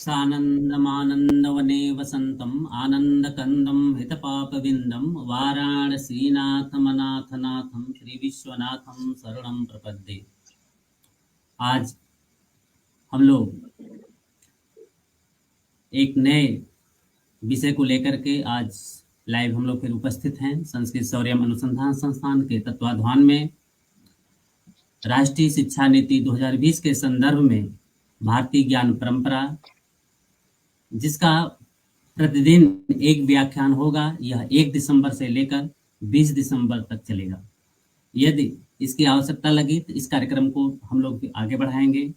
सानन्दमानन्दवने वसन्तम् आनन्दकन्दं हितपापविन्दं वाराणसीनाथमनाथनाथं श्रीविश्वनाथं शरणं प्रपद्ये। आज हम लोग एक नए विषय को लेकर के आज लाइव हम लोग फिर उपस्थित हैं। संस्कृत शौर्यम अनुसंधान संस्थान के तत्वाधान में राष्ट्रीय शिक्षा नीति 2020 के संदर्भ में भारतीय ज्ञान परंपरा, जिसका प्रतिदिन एक व्याख्यान होगा। यह 1 दिसंबर से लेकर 20 दिसंबर तक चलेगा। यदि इसकी आवश्यकता लगी तो इस कार्यक्रम को हम लोग आगे बढ़ाएंगे।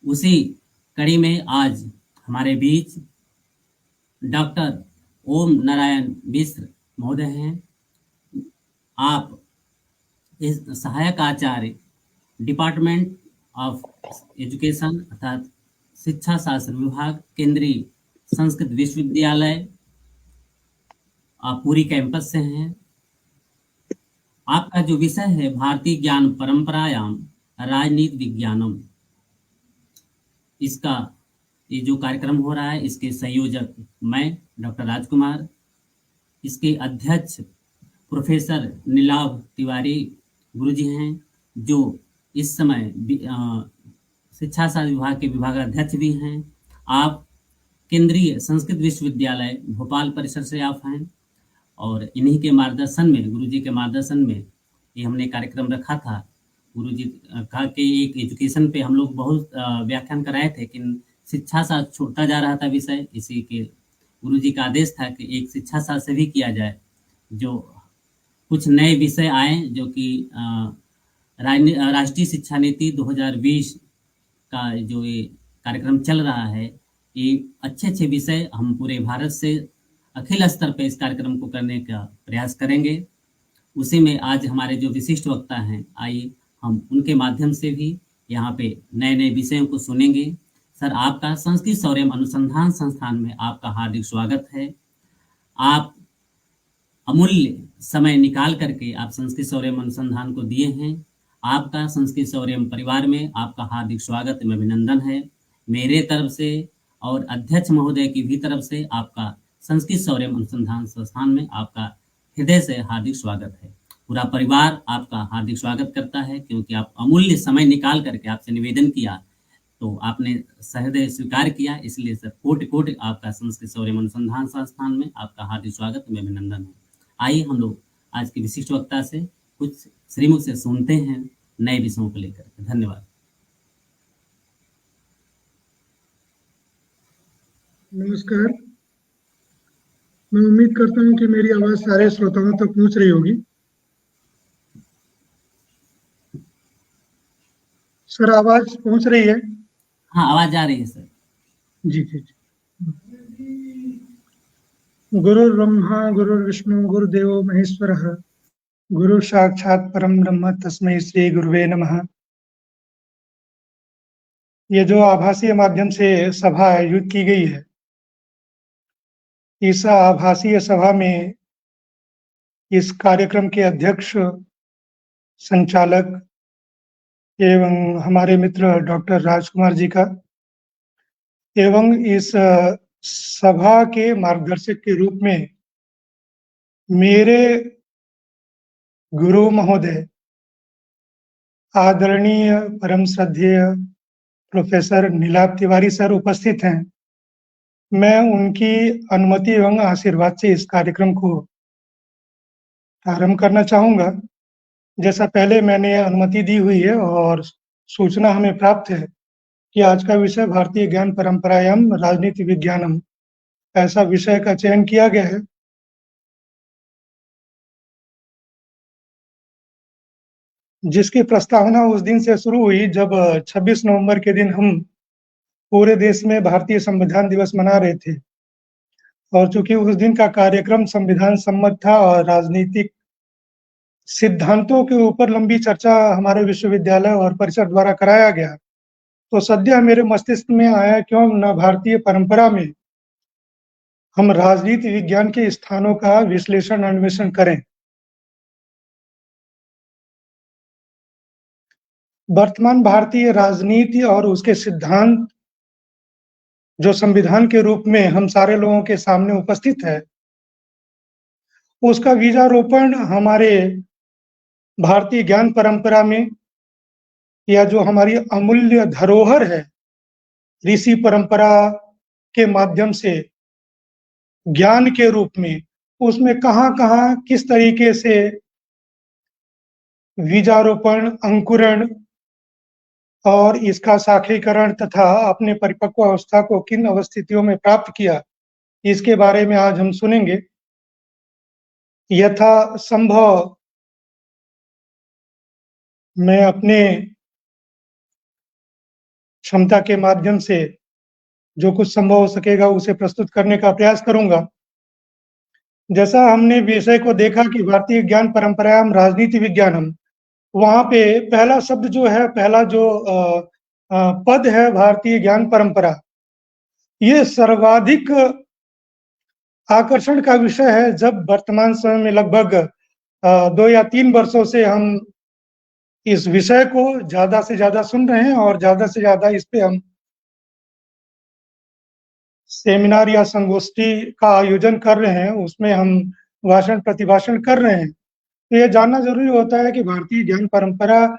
उसी कड़ी में आज हमारे बीच डॉक्टर ओम नारायण मिश्र महोदय हैं। आप इस सहायक आचार्य डिपार्टमेंट ऑफ एजुकेशन अर्थात शिक्षा शास्त्र विभाग, केंद्रीय संस्कृत विश्वविद्यालय, आप पूरी कैंपस से हैं। आपका जो विषय है भारतीय ज्ञान परंपरायाम राजनीति विज्ञानम, इसका ये जो कार्यक्रम हो रहा है इसके संयोजक मैं डॉक्टर राजकुमार, इसके अध्यक्ष प्रोफेसर नीलाभ तिवारी गुरुजी हैं, जो इस समय शिक्षा शास्त्र विभाग के विभागाध्यक्ष भी हैं। आप केंद्रीय संस्कृत विश्वविद्यालय भोपाल परिसर से आप हैं और इन्हीं के मार्गदर्शन में, गुरुजी के मार्गदर्शन में ये हमने कार्यक्रम रखा था। गुरुजी का के एक एजुकेशन पे हम लोग बहुत व्याख्यान कराए थे, लेकिन शिक्षा शास्त्र छूटता जा रहा था विषय। इसी के गुरुजी का आदेश था कि एक शिक्षा शास्त्र से भी किया जाए, जो कुछ नए विषय आए, जो कि राष्ट्रीय शिक्षा नीति 2020 का जो ये कार्यक्रम चल रहा है, ये अच्छे विषय हम पूरे भारत से अखिल स्तर पे इस कार्यक्रम को करने का प्रयास करेंगे। उसी में आज हमारे जो विशिष्ट वक्ता हैं, आइए हम उनके माध्यम से भी यहाँ पे नए विषयों को सुनेंगे। सर, आपका संस्कृत शौर्यम अनुसंधान संस्थान में आपका हार्दिक स्वागत है। आप अमूल्य समय निकाल करके आप संस्कृत शौर्यम अनुसंधान को दिए हैं। आपका संस्कृत शौर्यम परिवार में आपका हार्दिक स्वागत एवं अभिनंदन है। मेरे तरफ से और अध्यक्ष महोदय की भी तरफ से आपका संस्कृत शौर्यम अनुसंधान संस्थान में आपका हृदय से हार्दिक स्वागत है। पूरा परिवार आपका हार्दिक स्वागत करता है, क्योंकि आप अमूल्य समय निकाल करके आपसे निवेदन किया तो आपने सहृदय स्वीकार किया। इसलिए सर कोटि आपका संस्कृत शौर्यम अनुसंधान संस्थान में आपका हार्दिक स्वागत एवं अभिनंदन है। आइए हम लोग आज के विशिष्ट वक्ता से कुछ श्रीमुख से सुनते हैं नए विषयों को लेकर। धन्यवाद। नमस्कार। मैं उम्मीद करता हूं कि मेरी आवाज सारे श्रोताओं तक पहुंच रही होगी। सर, आवाज पहुंच रही है? हाँ, आवाज आ रही है सर। जी। गुरुर्ब्रह्मा गुरुर्विष्णु गुरुदेवो महेश्वरः, गुरु साक्षात् परम ब्रह्म तस्मै श्री गुरुवे नमः। ये जो आभासीय माध्यम से सभा आयोजित की गई है, इस आभासीय सभा में इस कार्यक्रम के अध्यक्ष, संचालक एवं हमारे मित्र डॉक्टर राजकुमार जी का, एवं इस सभा के मार्गदर्शक के रूप में मेरे गुरु महोदय आदरणीय परम श्रद्धेय प्रोफेसर नीलाभ तिवारी सर उपस्थित हैं। मैं उनकी अनुमति एवं आशीर्वाद से इस कार्यक्रम को प्रारंभ करना चाहूंगा। जैसा पहले मैंने अनुमति दी हुई है और सूचना हमें प्राप्त है कि आज का विषय भारतीय ज्ञान परंपरायाम राजनीति विज्ञानम, ऐसा विषय का चयन किया गया है। जिसकी प्रस्तावना उस दिन से शुरू हुई जब 26 नवंबर के दिन हम पूरे देश में भारतीय संविधान दिवस मना रहे थे, और चूंकि उस दिन का कार्यक्रम संविधान सम्मत था और राजनीतिक सिद्धांतों के ऊपर लंबी चर्चा हमारे विश्वविद्यालय और परिषद द्वारा कराया गया, तो सद्य मेरे मस्तिष्क में आया क्यों न भारतीय परंपरा में हम राजनीति विज्ञान के स्थानों का विश्लेषण अन्वेषण करें। वर्तमान भारतीय राजनीति और उसके सिद्धांत जो संविधान के रूप में हम सारे लोगों के सामने उपस्थित है, उसका बीजारोपण हमारे भारतीय ज्ञान परंपरा में, या जो हमारी अमूल्य धरोहर है, ऋषि परंपरा के माध्यम से ज्ञान के रूप में, उसमें कहाँ-कहाँ किस तरीके से बीजारोपण, अंकुरण और इसका शाखीकरण तथा अपने परिपक्व अवस्था को किन अवस्थितियों में प्राप्त किया, इसके बारे में आज हम सुनेंगे। यथासंभव मैं अपने क्षमता के माध्यम से जो कुछ संभव हो सकेगा उसे प्रस्तुत करने का प्रयास करूंगा। जैसा हमने विषय को देखा कि भारतीय ज्ञान परंपरा हम राजनीति विज्ञानम, वहाँ पे पहला शब्द जो है, पहला जो पद है भारतीय ज्ञान परंपरा, ये सर्वाधिक आकर्षण का विषय है। जब वर्तमान समय में लगभग 2 या 3 वर्षों से हम इस विषय को ज़्यादा से ज़्यादा सुन रहे हैं और ज़्यादा से ज़्यादा इस पे हम सेमिनार या संगोष्ठी का आयोजन कर रहे हैं, उसमें हम भाषण प्रतिभाषण कर रहे हैं। तो ये जानना ज़रूरी होता है कि भारतीय ज्ञान परंपरा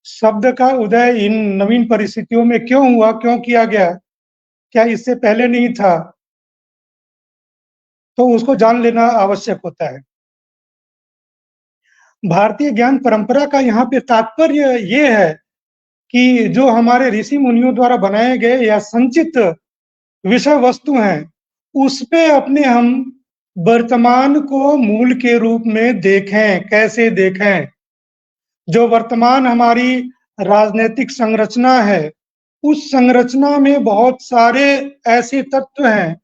शब्द का उदय इन नवीन परिस्थितियों में क्यों हुआ, क्यों किया गया? क्या इससे पहले नहीं था? तो उसको जान लेना आवश्यक होता है। भारतीय ज्ञान परंपरा का यहाँ पे तात्पर्य ये है कि जो हमारे ऋषि मुनियों द्वारा बनाए गए या संचित विषय वस्तु हैं, उसपे अपने हम वर्तमान को मूल के रूप में देखें। कैसे देखें? जो वर्तमान हमारी राजनीतिक संरचना है, उस संरचना में बहुत सारे ऐसे तत्व हैं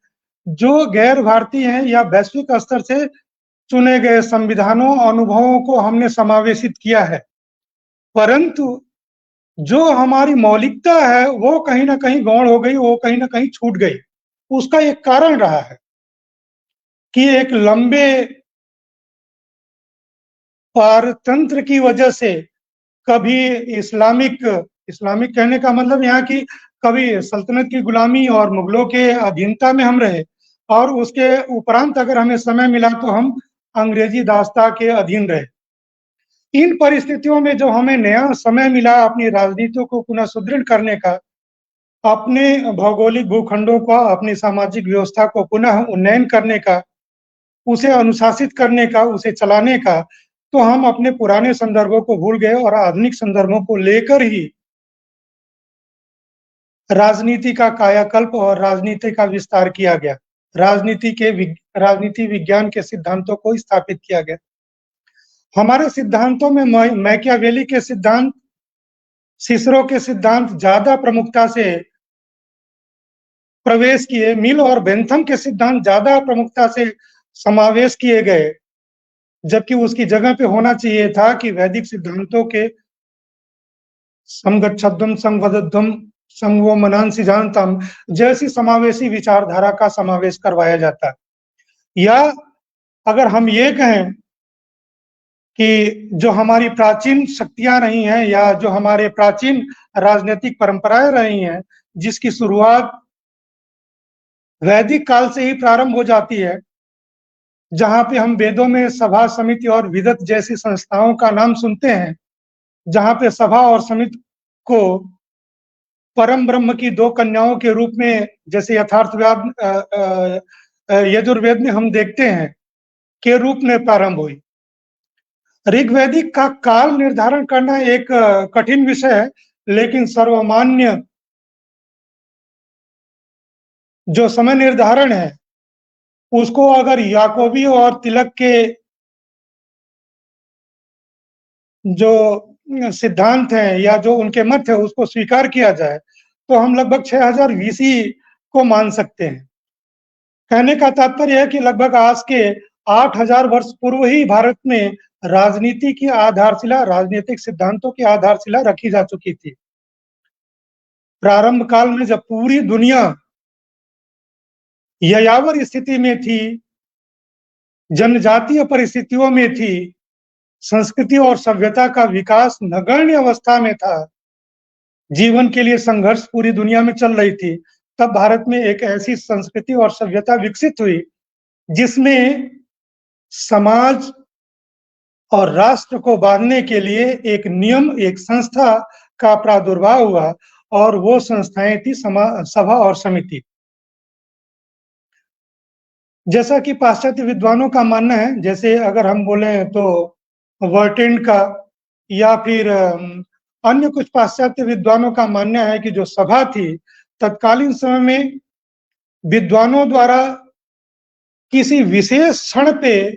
जो गैर भारतीय हैं या वैश्विक स्तर से चुने गए संविधानों, अनुभवों को हमने समावेशित किया है। परंतु जो हमारी मौलिकता है, वो कहीं न कहीं गौण हो गई, वो कहीं न कहीं छूट गई। उसका एक कारण रहा है कि एक लंबे पारतंत्र की वजह से कभी इस्लामिक इस्लामिक कहने का मतलब यहाँ की कभी सल्तनत की गुलामी और मुगलों के अधीनता में हम रहे, और उसके उपरांत अगर हमें समय मिला तो हम अंग्रेजी दासता के अधीन रहे। इन परिस्थितियों में जो हमें नया समय मिला अपनी राजनीतियों को पुनः सुदृढ़ करने का, अपने भौगोलिक भूखंडों का, अपनी सामाजिक व्यवस्था को पुनः उन्नयन करने का, उसे अनुशासित करने का, उसे चलाने का, तो हम अपने पुराने संदर्भों को भूल गए और आधुनिक संदर्भों को लेकर ही राजनीति का कायाकल्प और राजनीति का विस्तार किया गया। राजनीति विज्ञान के सिद्धांतों को स्थापित किया गया। हमारे सिद्धांतों में मैकियावेली के सिद्धांत, सिसरो के सिद्धांत ज़्यादा प्रमुखता से प्रवेश किए, मिल और बेंथम के सिद्धांत ज़्यादा प्रमुखता से समावेश किए गए, जबकि उसकी जगह पे होना चाहिए था कि वैदिक सिद्धांतों के समगच्छध्वम संवदध्वम संगो मनांसि जानतम जैसी समावेशी विचारधारा का समावेश करवाया जाता। या अगर हम ये कहें कि जो हमारी प्राचीन शक्तियां रही हैं या जो हमारे प्राचीन राजनीतिक परंपराएं रही हैं, जिसकी शुरुआत वैदिक काल से ही प्रारंभ हो जाती है, जहाँ पे हम वेदों में सभा, समिति और विदत जैसी संस्थाओं का नाम सुनते हैं, जहाँ पे सभा और समिति को परम ब्रह्म की 2 कन्याओं के रूप में, जैसे यथार्थवाद यजुर्वेद में हम देखते हैं, के रूप में प्रारंभ हुई। ऋग्वैदिक का काल निर्धारण करना एक कठिन विषय है, लेकिन सर्वमान्य जो समय निर्धारण है, उसको अगर याकोबी और तिलक के जो सिद्धांत हैं या जो उनके मत है, उसको स्वीकार किया जाए, तो हम लगभग 6000 बीसी को मान सकते हैं। कहने का तात्पर्य है कि लगभग आज के 8000 वर्ष पूर्व ही भारत में राजनीति की आधारशिला, राजनीतिक सिद्धांतों की आधारशिला रखी जा चुकी थी। प्रारंभ काल में जब पूरी दुनिया यायावर स्थिति में थी, जनजातीय परिस्थितियों में थी, संस्कृति और सभ्यता का विकास नगण्य अवस्था में था, जीवन के लिए संघर्ष पूरी दुनिया में चल रही थी, तब भारत में एक ऐसी संस्कृति और सभ्यता विकसित हुई जिसमें समाज और राष्ट्र को बांधने के लिए एक नियम, एक संस्था का प्रादुर्भाव हुआ और वो संस्थाएं थी सभा और समिति। जैसा कि पाश्चात्य विद्वानों का मानना है, जैसे अगर हम बोले तो वर्टेंड का या फिर अन्य कुछ पाश्चात्य विद्वानों का मानना है कि जो सभा थी तत्कालीन समय में विद्वानों द्वारा किसी विशेष क्षण पे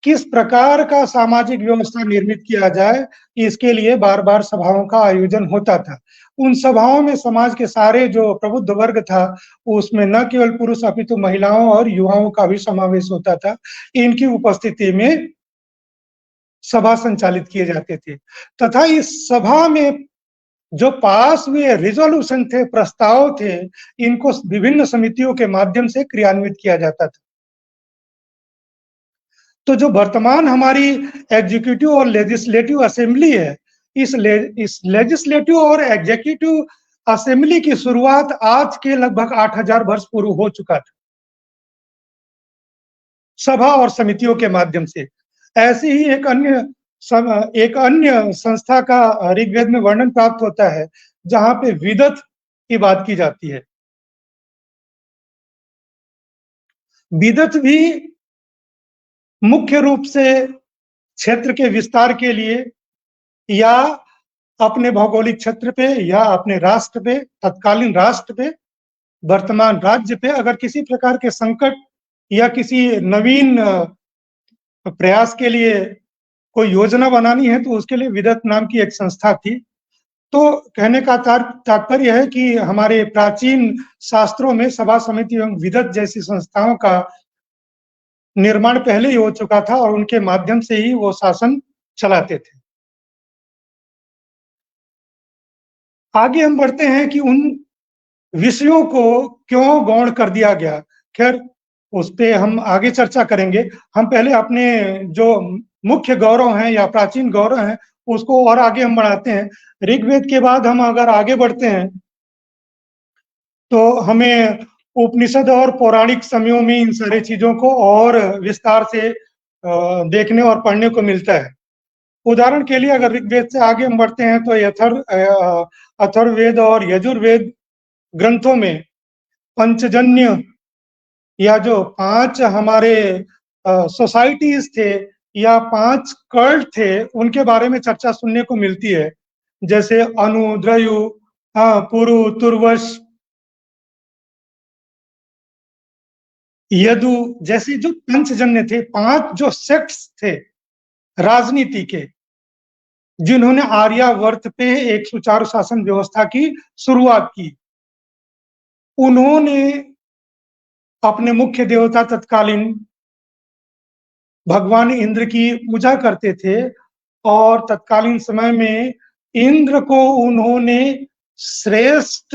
किस प्रकार का सामाजिक व्यवस्था निर्मित किया जाए, इसके लिए बार-बार सभाओं का आयोजन होता था। उन सभाओं में समाज के सारे जो प्रबुद्ध वर्ग था, उसमें न केवल पुरुष अपितु महिलाओं और युवाओं का भी समावेश होता था। इनकी उपस्थिति में सभा संचालित किए जाते थे तथा इस सभा में जो पास हुए रिजोल्यूशन थे, प्रस्ताव थे, इनको विभिन्न समितियों के माध्यम से क्रियान्वित किया जाता था। तो जो वर्तमान हमारी एग्जीक्यूटिव और लेजिस्लेटिव असेंबली है, इस लेजिस्लेटिव और एग्जीक्यूटिव असेंबली की शुरुआत आज के लगभग 8000 वर्ष पूर्व हो चुका था, सभा और समितियों के माध्यम से। ऐसी ही एक अन्य संस्था का ऋग्वेद में वर्णन प्राप्त होता है, जहां पे विदत की बात की जाती है। विदत भी मुख्य रूप से क्षेत्र के विस्तार के लिए या अपने भौगोलिक क्षेत्र पे या अपने राष्ट्र पे, तत्कालीन राष्ट्र पे, वर्तमान राज्य पे अगर किसी प्रकार के संकट या किसी नवीन प्रयास के लिए कोई योजना बनानी है, तो उसके लिए विदत नाम की एक संस्था थी। तो कहने का तात्पर्य है कि हमारे प्राचीन शास्त्रों में सभा समिति एवं विदत जैसी संस्थाओं का निर्माण पहले ही हो चुका था और उनके माध्यम से ही वो शासन चलाते थे। आगे हम बढ़ते हैं कि उन विषयों को क्यों गौण कर दिया गया। खैर, उस पे हम आगे चर्चा करेंगे। हम पहले अपने जो मुख्य गौरव हैं या प्राचीन गौरव हैं, उसको और आगे हम बढ़ाते हैं। ऋग्वेद के बाद हम अगर आगे बढ़ते हैं, तो हमें उपनिषद और पौराणिक समयों में इन सारी चीजों को और विस्तार से देखने और पढ़ने को मिलता है। उदाहरण के लिए अगर ऋग्वेद से आगे हम बढ़ते हैं, तो अथर्ववेद और यजुर्वेद ग्रंथों में पंचजन्य या जो 5 हमारे सोसाइटीज थे या 5 कल्ट थे, उनके बारे में चर्चा सुनने को मिलती है। जैसे अनु, द्रयु, पुरु, तुर्वश, यदु जैसे जो पंचजन्य थे, 5 जो सेक्ट्स थे राजनीति के, जिन्होंने आर्यावर्त पे एक सुचारू शासन व्यवस्था की शुरुआत की। उन्होंने अपने मुख्य देवता तत्कालीन भगवान इंद्र की पूजा करते थे और तत्कालीन समय में इंद्र को उन्होंने श्रेष्ठ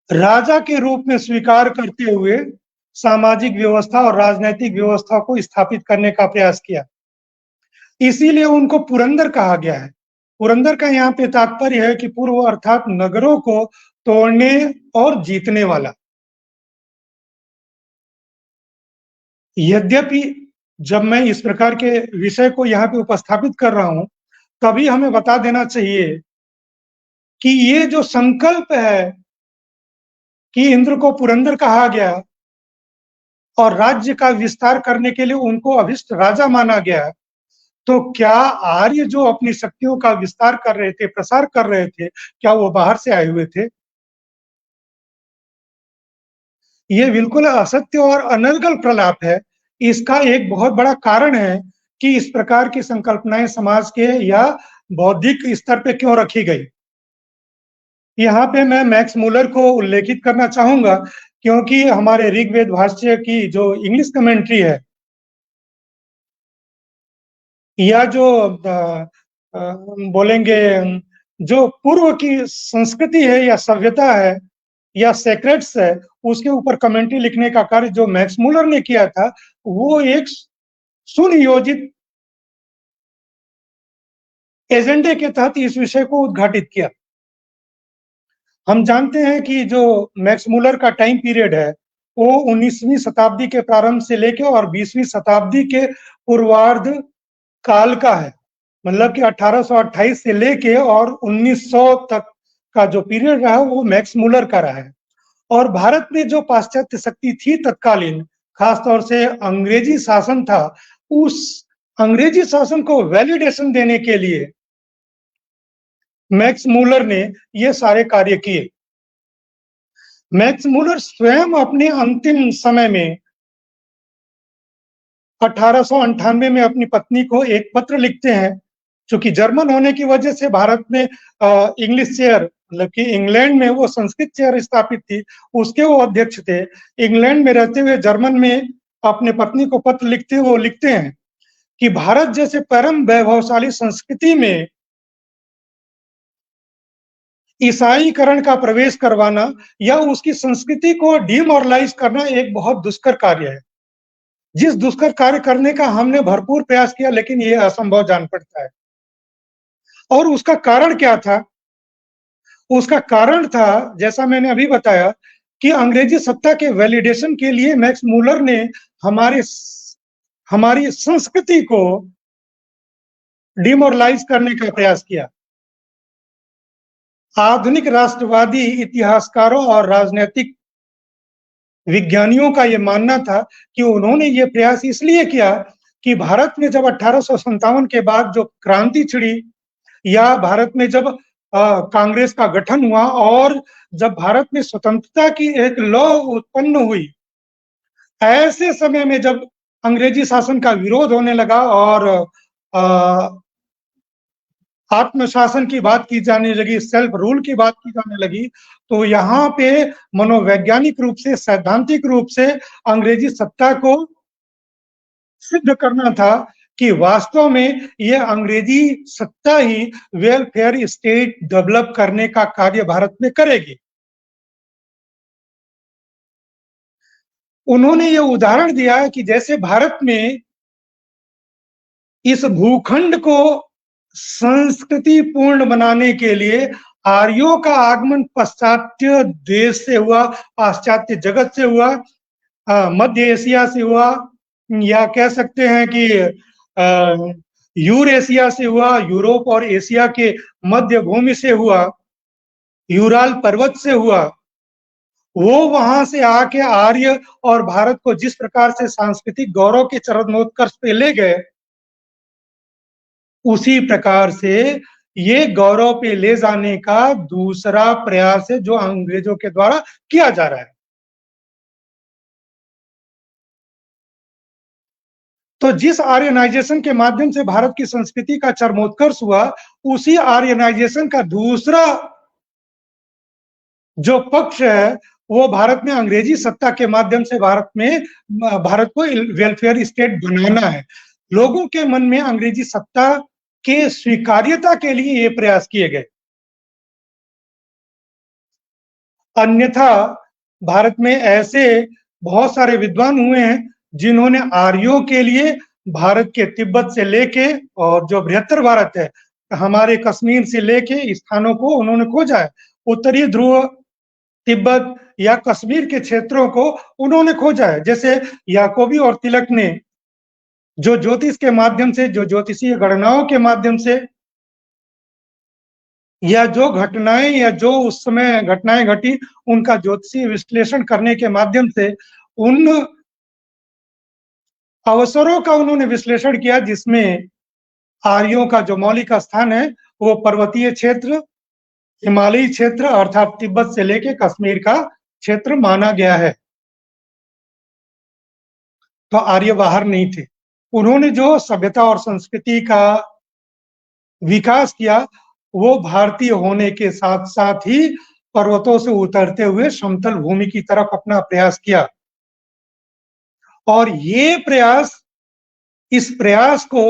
राजा के रूप में स्वीकार करते हुए सामाजिक व्यवस्था और राजनैतिक व्यवस्था को स्थापित करने का प्रयास किया। इसीलिए उनको पुरंदर कहा गया है। पुरंदर का यहाँ पे तात्पर्य है कि पूर्व अर्थात नगरों को तोड़ने और जीतने वाला। यद्यपि जब मैं इस प्रकार के विषय को यहाँ पे उपस्थापित कर रहा हूं, तभी हमें बता देना चाहिए कि ये जो संकल्प है कि इंद्र को पुरंदर कहा गया और राज्य का विस्तार करने के लिए उनको अभिष्ट राजा माना गया, तो क्या आर्य जो अपनी शक्तियों का विस्तार कर रहे थे, प्रसार कर रहे थे, क्या वो बाहर से आए हुए थे? ये बिल्कुल असत्य और अनर्गल प्रलाप है। इसका एक बहुत बड़ा कारण है कि इस प्रकार की संकल्पनाएं समाज के या बौद्धिक स्तर पे क्यों रखी गई। यहाँ पे मैं मैक्स मूलर को उल्लेखित करना चाहूंगा, क्योंकि हमारे ऋग्वेद भाष्य की जो इंग्लिश कमेंट्री है या जो बोलेंगे जो पूर्व की संस्कृति है या सभ्यता है या सेक्रेट्स है, उसके ऊपर कमेंट्री लिखने का कार्य जो मैक्स मूलर ने किया था, वो एक सुनियोजित एजेंडे के तहत इस विषय को उद्घाटित किया। हम जानते हैं कि जो मैक्स मुलर का टाइम पीरियड है, वो 19वीं शताब्दी के प्रारंभ से लेके और 20वीं शताब्दी के पूर्वार्ध काल का है। मतलब कि 1828 से लेके और 1900 तक का जो पीरियड रहा वो मैक्स मुलर का रहा है। और भारत में जो पाश्चात्य शक्ति थी तत्कालीन, खासतौर से अंग्रेजी शासन था, उस अंग्रेजी शासन को वैलिडेशन देने के लिए मैक्स मुलर ने ये सारे कार्य किए। मैक्स मुलर स्वयं अपने अंतिम समय में 1898 में अपनी पत्नी को एक पत्र लिखते हैं। चूंकि जर्मन होने की वजह से भारत में इंग्लिश चेयर, मतलब कि इंग्लैंड में वो संस्कृत चेयर स्थापित थी, उसके वो अध्यक्ष थे। इंग्लैंड में रहते हुए जर्मन में अपने पत्नी को पत्र लिखते वो लिखते हैं कि भारत जैसे परम वैभवशाली संस्कृति में ईसाईकरण का प्रवेश करवाना या उसकी संस्कृति को डिमोरलाइज करना एक बहुत दुष्कर कार्य है। जिस दुष्कर कार्य करने का हमने भरपूर प्रयास किया, लेकिन ये असंभव जान पड़ता है। और उसका कारण क्या था? उसका कारण था, जैसा मैंने अभी बताया, कि अंग्रेजी सत्ता के वैलिडेशन के लिए मैक्स मुलर ने हमारी संस्कृति को डिमोरलाइज करने का प्रयास किया। आधुनिक राष्ट्रवादी इतिहासकारों और राजनीतिक विज्ञानियों का यह मानना था कि उन्होंने ये प्रयास इसलिए किया कि भारत में जब 1857 के बाद जो क्रांति छिड़ी, या भारत में जब कांग्रेस का गठन हुआ और जब भारत में स्वतंत्रता की एक लौ उत्पन्न हुई, ऐसे समय में जब अंग्रेजी शासन का विरोध होने लगा और आत्मशासन की बात की जाने लगी, सेल्फ रूल की बात की जाने लगी, तो यहाँ पे मनोवैज्ञानिक रूप से, सैद्धांतिक रूप से अंग्रेजी सत्ता को सिद्ध करना था कि वास्तव में ये अंग्रेजी सत्ता ही वेलफेयर स्टेट डेवलप करने का कार्य भारत में करेगी। उन्होंने ये उदाहरण दिया कि जैसे भारत में इस भूखंड को संस्कृति पूर्ण बनाने के लिए आर्यों का आगमन पाश्चात्य देश से हुआ, पाश्चात्य जगत से हुआ, मध्य एशिया से हुआ, या कह सकते हैं कि यूरेशिया से हुआ, यूरोप और एशिया के मध्य भूमि से हुआ, यूराल पर्वत से हुआ। वो वहां से आके आर्य और भारत को जिस प्रकार से सांस्कृतिक गौरव के चरमोत्कर्ष पे ले गए, उसी प्रकार से ये गौरव पे ले जाने का दूसरा प्रयास है जो अंग्रेजों के द्वारा किया जा रहा है। तो जिस आर्यनाइजेशन के माध्यम से भारत की संस्कृति का चरमोत्कर्ष हुआ, उसी आर्यनाइजेशन का दूसरा जो पक्ष है वो भारत में अंग्रेजी सत्ता के माध्यम से भारत को वेलफेयर स्टेट बनाना है। लोगों के मन में अंग्रेजी सत्ता के स्वीकार्यता के लिए ये प्रयास किए गए। अन्यथा भारत में ऐसे बहुत सारे विद्वान हुए हैं जिन्होंने आर्यों के लिए भारत के तिब्बत से लेके और जो बृहत्तर भारत है, हमारे कश्मीर से लेके स्थानों को उन्होंने खोजा है। उत्तरी ध्रुव, तिब्बत या कश्मीर के क्षेत्रों को उन्होंने खोजा है। जैसे याकोबी और तिलक ने जो ज्योतिष के माध्यम से, जो ज्योतिषीय गणनाओं के माध्यम से, या जो घटनाएं या जो उस समय घटनाएं घटी, उनका ज्योतिषीय विश्लेषण करने के माध्यम से उन अवसरों का उन्होंने विश्लेषण किया जिसमें आर्यों का जो मौलिक स्थान है वो पर्वतीय क्षेत्र, हिमालयी क्षेत्र अर्थात तिब्बत से लेके कश्मीर का क्षेत्र माना गया है। तो आर्य बाहर नहीं थे। उन्होंने जो सभ्यता और संस्कृति का विकास किया वो भारतीय होने के साथ साथ ही पर्वतों से उतरते हुए समतल भूमि की तरफ अपना प्रयास किया। और ये प्रयास, इस प्रयास को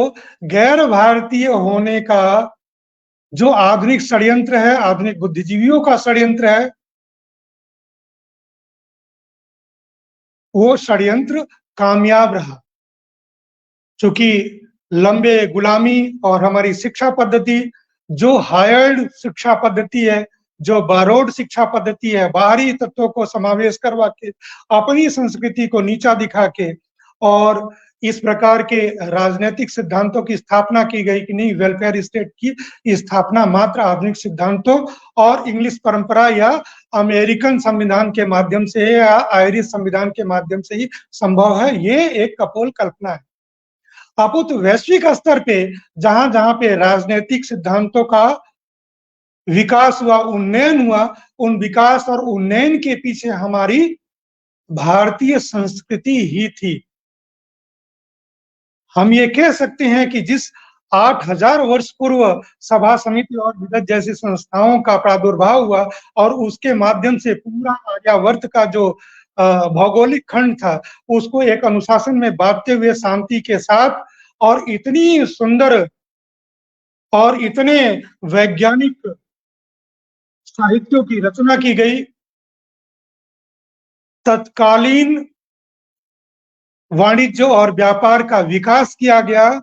गैर भारतीय होने का जो आधुनिक षड्यंत्र है, आधुनिक बुद्धिजीवियों का षड्यंत्र है, वो षड्यंत्र कामयाब रहा। चूंकि लंबे गुलामी और हमारी शिक्षा पद्धति जो हायर्ड शिक्षा पद्धति है, जो बारोड शिक्षा पद्धति है, बाहरी तत्वों को समावेश करवा के, अपनी संस्कृति को नीचा दिखा के, और इस प्रकार के राजनीतिक सिद्धांतों की स्थापना की गई कि नहीं, वेलफेयर स्टेट की स्थापना मात्र आधुनिक सिद्धांतों और इंग्लिश परंपरा या अमेरिकन संविधान के माध्यम से या आयरिश संविधान के माध्यम से ही संभव है। ये एक कपोल कल्पना है। अपितु तो वैश्विक स्तर पे जहां जहां पे राजनीतिक सिद्धांतों का विकास हुआ, उन्नयन हुआ, उन विकास और उन्नयन के पीछे हमारी भारतीय संस्कृति ही थी। हम ये कह सकते हैं कि जिस 8000 वर्ष पूर्व सभा समिति और विगत जैसी संस्थाओं का प्रादुर्भाव हुआ और उसके माध्यम से पूरा आर्यावर्त का जो भौगोलिक खंड था उसको एक अनुशासन में बांटते हुए शांति के साथ और इतनी सुंदर और इतने वैज्ञानिक साहित्यों की रचना की गई, तत्कालीन वाणिज्य और व्यापार का विकास किया गया,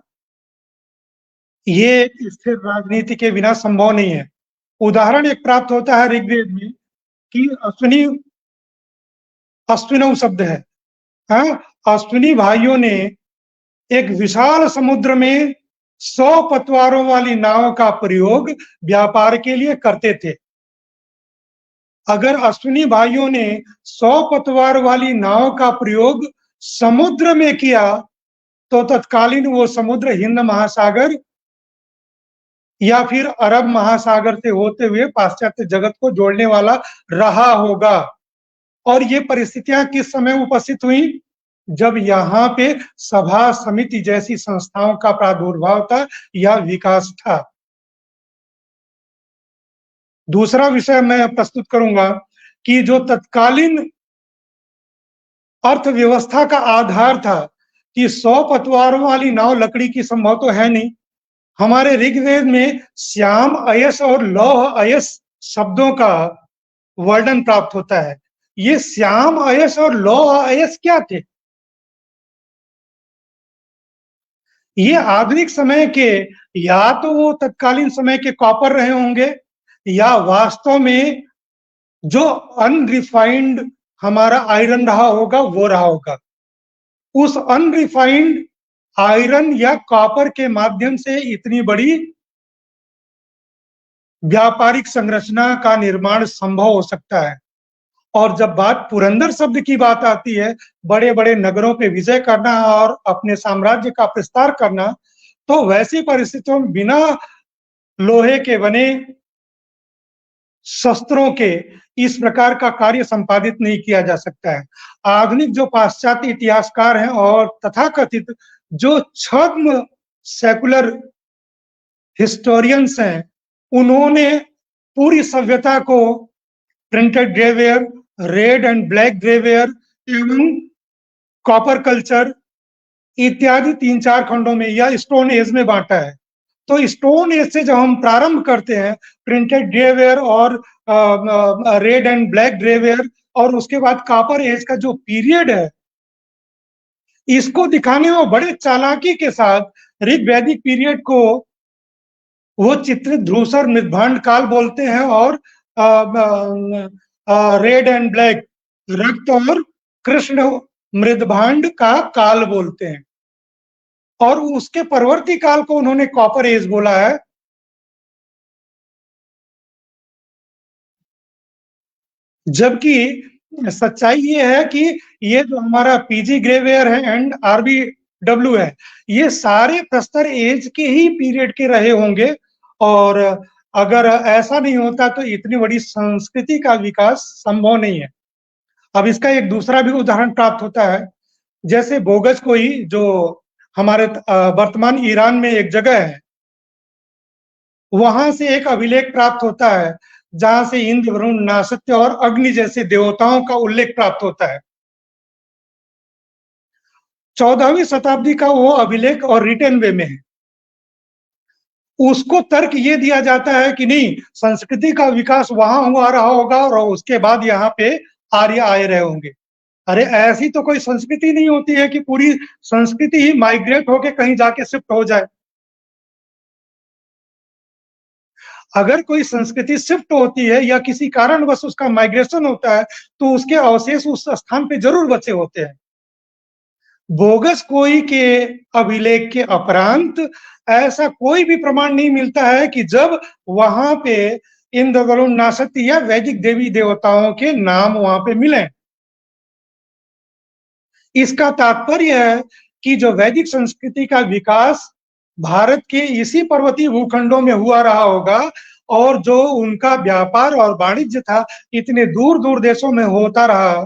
ये स्थिर राजनीति के बिना संभव नहीं है। उदाहरण एक प्राप्त होता है ऋग्वेद में कि अश्विनौ शब्द है। अश्विनी भाइयों ने एक विशाल समुद्र में 100 पतवारों वाली नाव का प्रयोग व्यापार के लिए करते थे। अगर अश्विनी भाइयों ने 100 पतवार वाली नाव का प्रयोग समुद्र में किया तो तत्कालीन वो समुद्र हिंद महासागर या फिर अरब महासागर से होते हुए पाश्चात्य जगत को जोड़ने वाला रहा होगा। और ये परिस्थितियां किस समय उपस्थित हुई? जब यहाँ पे सभा समिति जैसी संस्थाओं का प्रादुर्भाव था या विकास था। दूसरा विषय मैं प्रस्तुत करूंगा कि जो तत्कालीन अर्थव्यवस्था का आधार था कि 100 पतवारों वाली नाव लकड़ी की संभव तो है नहीं। हमारे ऋग्वेद में श्याम अयस और लौह अयस शब्दों का वर्णन प्राप्त होता है। ये श्याम अयस और लौह अयस क्या थे? ये आधुनिक समय के या तो वो तत्कालीन समय के कॉपर रहे होंगे या वास्तव में जो अनरिफाइंड हमारा आयरन रहा होगा वो रहा होगा। उस अनरिफाइंड आयरन या कॉपर के माध्यम से इतनी बड़ी व्यापारिक संरचना का निर्माण संभव हो सकता है। और जब बात पुरंदर शब्द की बात आती है, बड़े बड़े नगरों पे विजय करना और अपने साम्राज्य का विस्तार करना, तो वैसी परिस्थितियों में बिना लोहे के बने शस्त्रों के इस प्रकार का कार्य संपादित नहीं किया जा सकता है। आधुनिक जो पाश्चात्य इतिहासकार हैं और तथाकथित जो छद्म सेकुलर हिस्टोरियंस हैं, उन्होंने पूरी सभ्यता को printed grey ware, red and black grey ware एवं कॉपर कल्चर इत्यादि 3-4 खंडों में या स्टोन एज में बांटा है। तो स्टोन एज से जब हम प्रारंभ करते हैं, प्रिंटेड ग्रेवेयर और रेड एंड ब्लैक ग्रेवेयर, और उसके बाद कॉपर एज का जो पीरियड है, इसको दिखाने में बड़े चालाकी के साथ ऋग्वैदिक पीरियड को वो चित्रित धूसर मृदभांड काल बोलते हैं और रेड एंड ब्लैक रक्त और कृष्ण मृदभांड का काल बोलते हैं, और उसके परवर्ती काल को उन्होंने कॉपर एज बोला है। जबकि सच्चाई ये है कि ये जो हमारा पीजी ग्रेवेयर है एंड आरबीडब्ल्यू है, ये सारे प्रस्तर एज के ही पीरियड के रहे होंगे, और अगर ऐसा नहीं होता तो इतनी बड़ी संस्कृति का विकास संभव नहीं है। अब इसका एक दूसरा भी उदाहरण प्राप्त होता है, जैसे बोगस कोई जो हमारे वर्तमान ईरान में एक जगह है, वहां से एक अभिलेख प्राप्त होता है जहां से इंद्र, वरुण, नासत्य और अग्नि जैसे देवताओं का उल्लेख प्राप्त होता है। 14वीं शताब्दी का वो अभिलेख और रिटन वे में है। उसको तर्क ये दिया जाता है कि नहीं, संस्कृति का विकास वहां हुआ रहा होगा और उसके बाद यहाँ पे आर्य आए रहे होंगे। अरे ऐसी तो कोई संस्कृति नहीं होती है कि पूरी संस्कृति ही माइग्रेट होके कहीं जाके शिफ्ट हो जाए। अगर कोई संस्कृति शिफ्ट होती है या किसी कारणवश उसका माइग्रेशन होता है, तो उसके अवशेष उस स्थान पे जरूर बचे होते हैं। बोगस कोई के अभिलेख के उपरांत ऐसा कोई भी प्रमाण नहीं मिलता है कि जब वहां पे इंद्र, वरुण, नासती या वैदिक देवी देवताओं के नाम वहां पे मिले। इसका तात्पर्य है कि जो वैदिक संस्कृति का विकास भारत के इसी पर्वतीय भूखंडों में हुआ रहा होगा, और जो उनका व्यापार और वाणिज्य था इतने दूर दूर देशों में होता रहा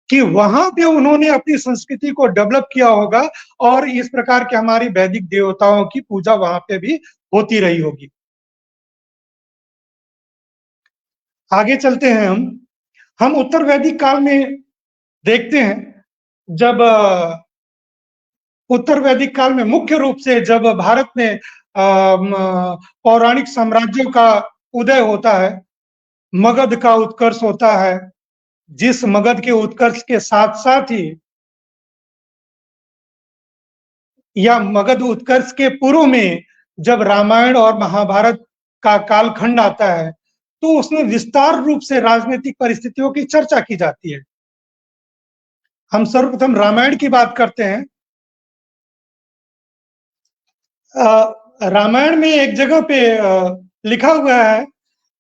कि वहां पे उन्होंने अपनी संस्कृति को डेवलप किया होगा, और इस प्रकार के हमारी वैदिक देवताओं की पूजा वहां पे भी होती रही होगी। आगे चलते हैं हम उत्तर वैदिक काल में देखते हैं, जब उत्तर वैदिक काल में मुख्य रूप से जब भारत में पौराणिक साम्राज्यों का उदय होता है, मगध का उत्कर्ष होता है, जिस मगध के उत्कर्ष के साथ साथ ही या मगध उत्कर्ष के पूर्व में जब रामायण और महाभारत का कालखंड आता है, तो उसमें विस्तार रूप से राजनीतिक परिस्थितियों की चर्चा की जाती है। हम सर्वप्रथम रामायण की बात करते हैं। रामायण में एक जगह पे लिखा हुआ है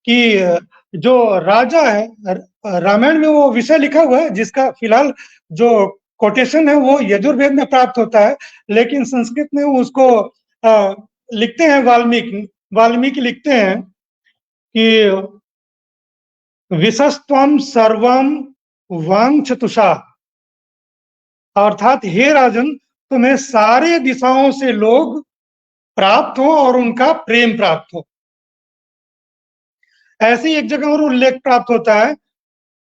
कि जो राजा है, रामायण में वो विषय लिखा हुआ है जिसका फिलहाल जो कोटेशन है वो यजुर्वेद में प्राप्त होता है, लेकिन संस्कृत में उसको लिखते हैं वाल्मीकि लिखते हैं कि विशस्त्वम सर्वम वांछतुषा, अर्थात हे राजन, तुम्हें सारे दिशाओं से लोग प्राप्त हो और उनका प्रेम प्राप्त हो। ऐसे एक जगह और उल्लेख प्राप्त होता है,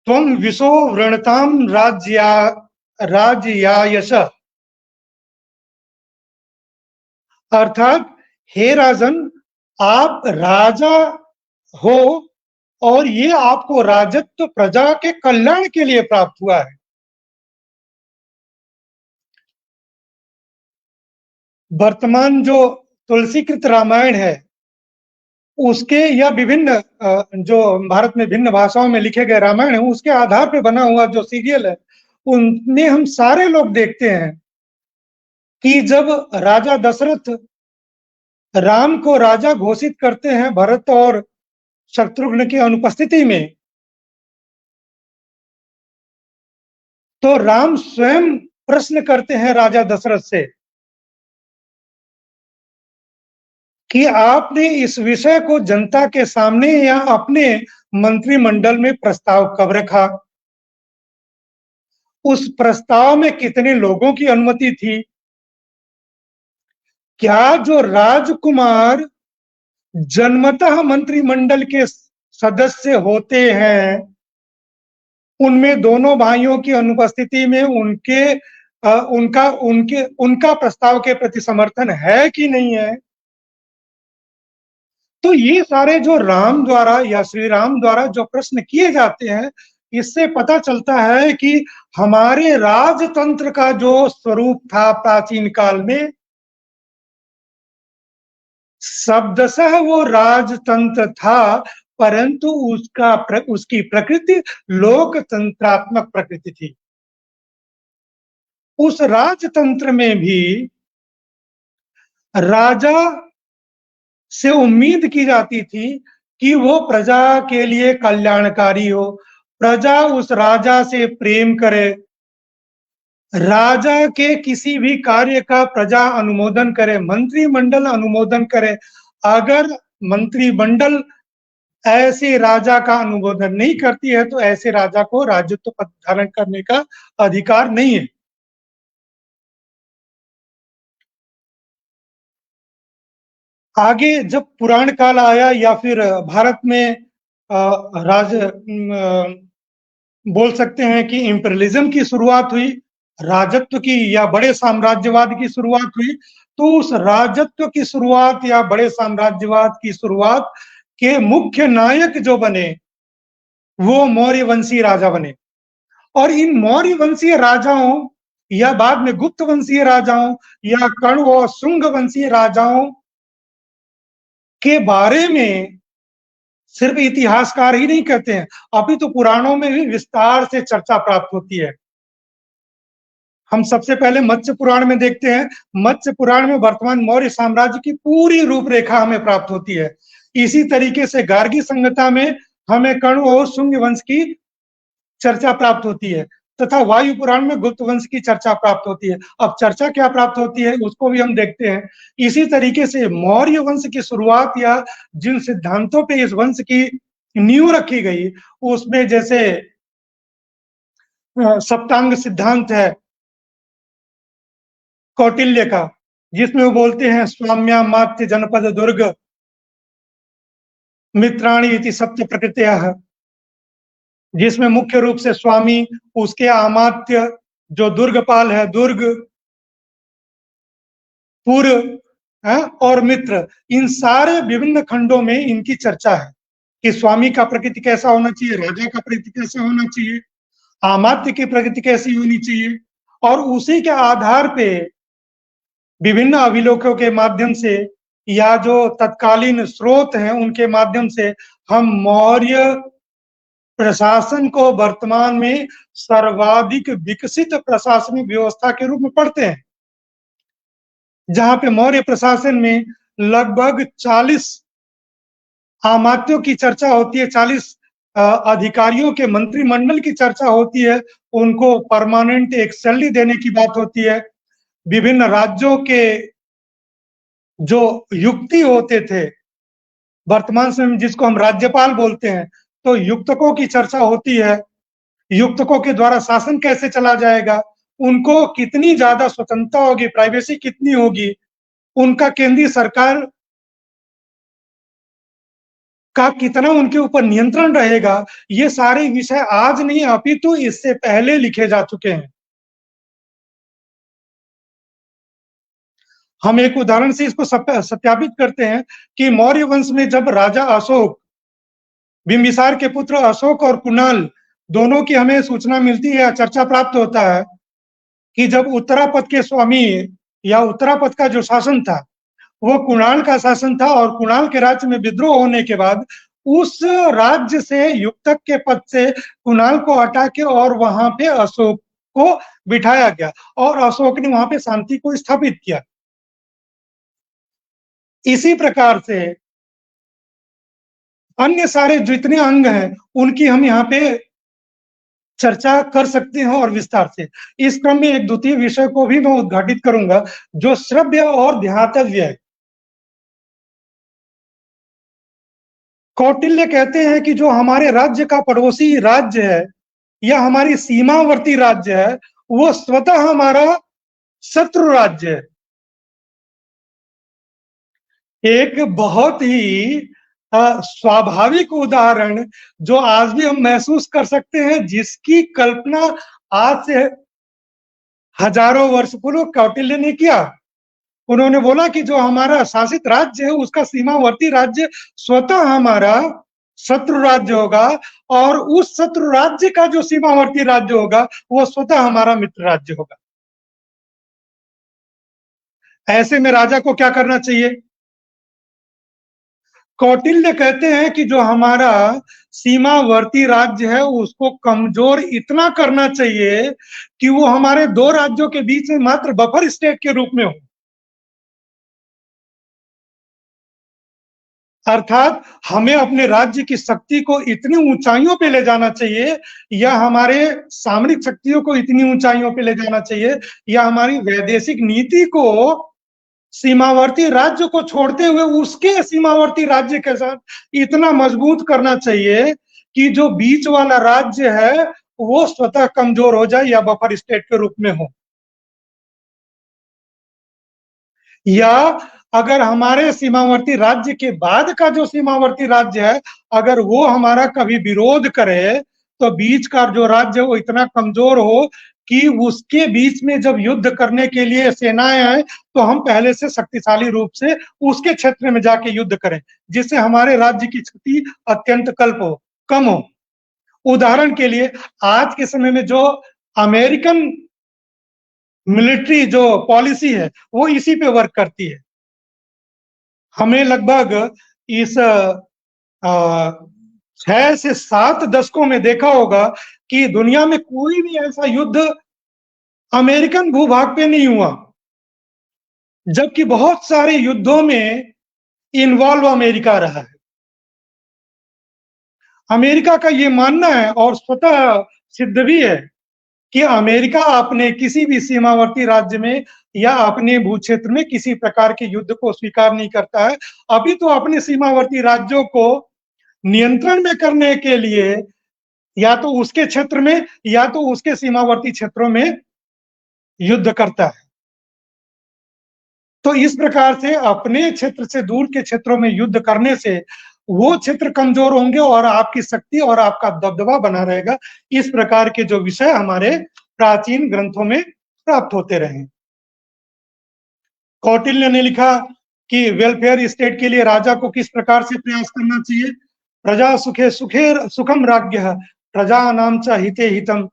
त्वं विशो वृणताम राज्यायश, अर्थात हे राजन, आप राजा हो और ये आपको राजत्व प्रजा के कल्याण के लिए प्राप्त हुआ है। वर्तमान जो तुलसीकृत रामायण है उसके या विभिन्न जो भारत में भिन्न भाषाओं में लिखे गए रामायण है उसके आधार पर बना हुआ जो सीरियल है, उनमें हम सारे लोग देखते हैं कि जब राजा दशरथ राम को राजा घोषित करते हैं भरत और शत्रुघ्न की अनुपस्थिति में, तो राम स्वयं प्रश्न करते हैं राजा दशरथ से कि आपने इस विषय को जनता के सामने या अपने मंत्रिमंडल में प्रस्ताव कब रखा, उस प्रस्ताव में कितने लोगों की अनुमति थी, क्या जो राजकुमार जन्मतः मंत्रिमंडल के सदस्य होते हैं उनमें दोनों भाइयों की अनुपस्थिति में उनका प्रस्ताव के प्रति समर्थन है कि नहीं है। तो ये सारे जो राम द्वारा या श्री राम द्वारा जो प्रश्न किए जाते हैं, इससे पता चलता है कि हमारे राजतंत्र का जो स्वरूप था प्राचीन काल में, शब्दशः वो राजतंत्र था, परंतु उसकी प्रकृति लोकतंत्रात्मक प्रकृति थी। उस राजतंत्र में भी राजा से उम्मीद की जाती थी कि वो प्रजा के लिए कल्याणकारी हो, प्रजा उस राजा से प्रेम करे, राजा के किसी भी कार्य का प्रजा अनुमोदन करे, मंत्रिमंडल अनुमोदन करे। अगर मंत्रिमंडल ऐसे राजा का अनुमोदन नहीं करती है तो ऐसे राजा को राजत्व पद धारण करने का अधिकार नहीं है। आगे जब पुराण काल आया या फिर भारत में बोल सकते हैं कि इंपीरियलिज्म की शुरुआत हुई, राजत्व की या बड़े साम्राज्यवाद की शुरुआत हुई, तो उस राजत्व की शुरुआत या बड़े साम्राज्यवाद की शुरुआत के मुख्य नायक जो बने वो मौर्य वंशीय राजा बने। और इन मौर्य वंशीय राजाओं या बाद में गुप्त वंशीय राजाओं या कण्व और शुंग वंशीय राजाओं के बारे में सिर्फ इतिहासकार ही नहीं कहते हैं, अपितु पुराणों में भी विस्तार से चर्चा प्राप्त होती है। हम सबसे पहले मत्स्य पुराण में देखते हैं। मत्स्य पुराण में वर्तमान मौर्य साम्राज्य की पूरी रूपरेखा हमें प्राप्त होती है। इसी तरीके से गार्गी संहिता में हमें कण्व और शुंग वंश की चर्चा प्राप्त होती है, तथा वायु पुराण में गुप्त वंश की चर्चा प्राप्त होती है। अब चर्चा क्या प्राप्त होती है उसको भी हम देखते हैं। इसी तरीके से मौर्य वंश की शुरुआत या जिन सिद्धांतों पे इस वंश की नींव रखी गई, उसमें जैसे सप्तांग सिद्धांत है कौटिल्य का, जिसमें वो बोलते हैं स्वाम्या मात्य जनपद दुर्ग मित्राणी इति सप्त प्रकृतयः, जिसमें मुख्य रूप से स्वामी, उसके अमात्य जो दुर्गपाल है, दुर्ग, पुर और मित्र, इन सारे विभिन्न खंडों में इनकी चर्चा है कि स्वामी का प्रकृति कैसा होना चाहिए, राजा का प्रकृति कैसा होना चाहिए, अमात्य की प्रकृति कैसी होनी चाहिए, और उसी के आधार पे विभिन्न अभिलेखों के माध्यम से या जो तत्कालीन स्रोत हैं उनके माध्यम से हम मौर्य प्रशासन को वर्तमान में सर्वाधिक विकसित प्रशासनिक व्यवस्था के रूप में पढ़ते हैं, जहां पे मौर्य प्रशासन में लगभग 40 अमात्यों की चर्चा होती है, 40 अधिकारियों के मंत्रिमंडल की चर्चा होती है, उनको परमानेंट एक सैलरी देने की बात होती है। विभिन्न राज्यों के जो युक्ति होते थे, वर्तमान समय में जिसको हम राज्यपाल बोलते हैं, तो युक्तकों की चर्चा होती है। युक्तकों के द्वारा शासन कैसे चला जाएगा, उनको कितनी ज्यादा स्वतंत्रता होगी, प्राइवेसी कितनी होगी, उनका केंद्रीय सरकार का कितना उनके ऊपर नियंत्रण रहेगा, ये सारे विषय आज नहीं अपितु इससे पहले लिखे जा चुके हैं। हम एक उदाहरण से इसको सत्यापित करते हैं कि मौर्य वंश में जब राजा अशोक, बिंबिसार के पुत्र अशोक और कुणाल दोनों की हमें सूचना मिलती है, चर्चा प्राप्त होता है कि जब उत्तरापद के स्वामी या उत्तरापद का जो शासन था वो कुणाल का शासन था, और कुणाल के राज्य में विद्रोह होने के बाद उस राज्य से युक्तक के पद से कुणाल को हटा के और वहां पे अशोक को बिठाया गया और अशोक ने वहां पे शांति को स्थापित किया। इसी प्रकार से अन्य सारे जितने अंग हैं उनकी हम यहाँ पे चर्चा कर सकते हैं और विस्तार से। इस क्रम में एक द्वितीय विषय को भी मैं उद्घाटित करूंगा जो श्रव्य और ध्यातव्य है। कौटिल्य कहते हैं कि जो हमारे राज्य का पड़ोसी राज्य है या हमारी सीमावर्ती राज्य है वो स्वतः हमारा शत्रु राज्य है। एक बहुत ही स्वाभाविक उदाहरण जो आज भी हम महसूस कर सकते हैं, जिसकी कल्पना आज से हजारों वर्ष पूर्व कौटिल्य ने किया। उन्होंने बोला कि जो हमारा शासित राज्य है उसका सीमावर्ती राज्य स्वतः हमारा शत्रु राज्य होगा, और उस शत्रु राज्य का जो सीमावर्ती राज्य होगा वो स्वतः हमारा मित्र राज्य होगा। ऐसे में राजा को क्या करना चाहिए? कौटिल्य कहते हैं कि जो हमारा सीमावर्ती राज्य है उसको कमजोर इतना करना चाहिए कि वो हमारे दो राज्यों के बीच में मात्र बफर स्टेट के रूप में हो। अर्थात हमें अपने राज्य की शक्ति को इतनी ऊंचाइयों पे ले जाना चाहिए, या हमारे सामरिक शक्तियों को इतनी ऊंचाइयों पे ले जाना चाहिए, या हमारी वैदेशिक नीति को सीमावर्ती राज्य को छोड़ते हुए उसके सीमावर्ती राज्य के साथ इतना मजबूत करना चाहिए कि जो बीच वाला राज्य है वो स्वतः कमजोर हो जाए या बफर स्टेट के रूप में हो। या अगर हमारे सीमावर्ती राज्य के बाद का जो सीमावर्ती राज्य है अगर वो हमारा कभी विरोध करे, तो बीच का जो राज्य वो इतना कमजोर हो कि उसके बीच में जब युद्ध करने के लिए सेनाएं आए तो हम पहले से शक्तिशाली रूप से उसके क्षेत्र में जाके युद्ध करें, जिससे हमारे राज्य की क्षति अत्यंत कम हो। उदाहरण के लिए आज के समय में जो अमेरिकन मिलिट्री जो पॉलिसी है वो इसी पे वर्क करती है। हमें लगभग इस 6 से 7 दशकों में देखा होगा कि दुनिया में कोई भी ऐसा युद्ध अमेरिकन भूभाग पे नहीं हुआ, जबकि बहुत सारे युद्धों में इन्वॉल्व अमेरिका रहा है। अमेरिका का ये मानना है और स्वतः सिद्ध भी है कि अमेरिका अपने किसी भी सीमावर्ती राज्य में या अपने भूक्षेत्र में किसी प्रकार के युद्ध को स्वीकार नहीं करता है। अभी तो अपने सीमावर्ती राज्यों को नियंत्रण में करने के लिए या तो उसके क्षेत्र में या तो उसके सीमावर्ती क्षेत्रों में युद्ध करता है। तो इस प्रकार से अपने क्षेत्र से दूर के क्षेत्रों में युद्ध करने से वो क्षेत्र कमजोर होंगे और आपकी शक्ति और आपका दबदबा बना रहेगा। इस प्रकार के जो विषय हमारे प्राचीन ग्रंथों में प्राप्त होते रहे। कौटिल्य ने लिखा कि वेलफेयर स्टेट के लिए राजा को किस प्रकार से प्रयास करना चाहिए। प्रजा सुखे सुखम राज्ञः प्रजानां च हिते हितम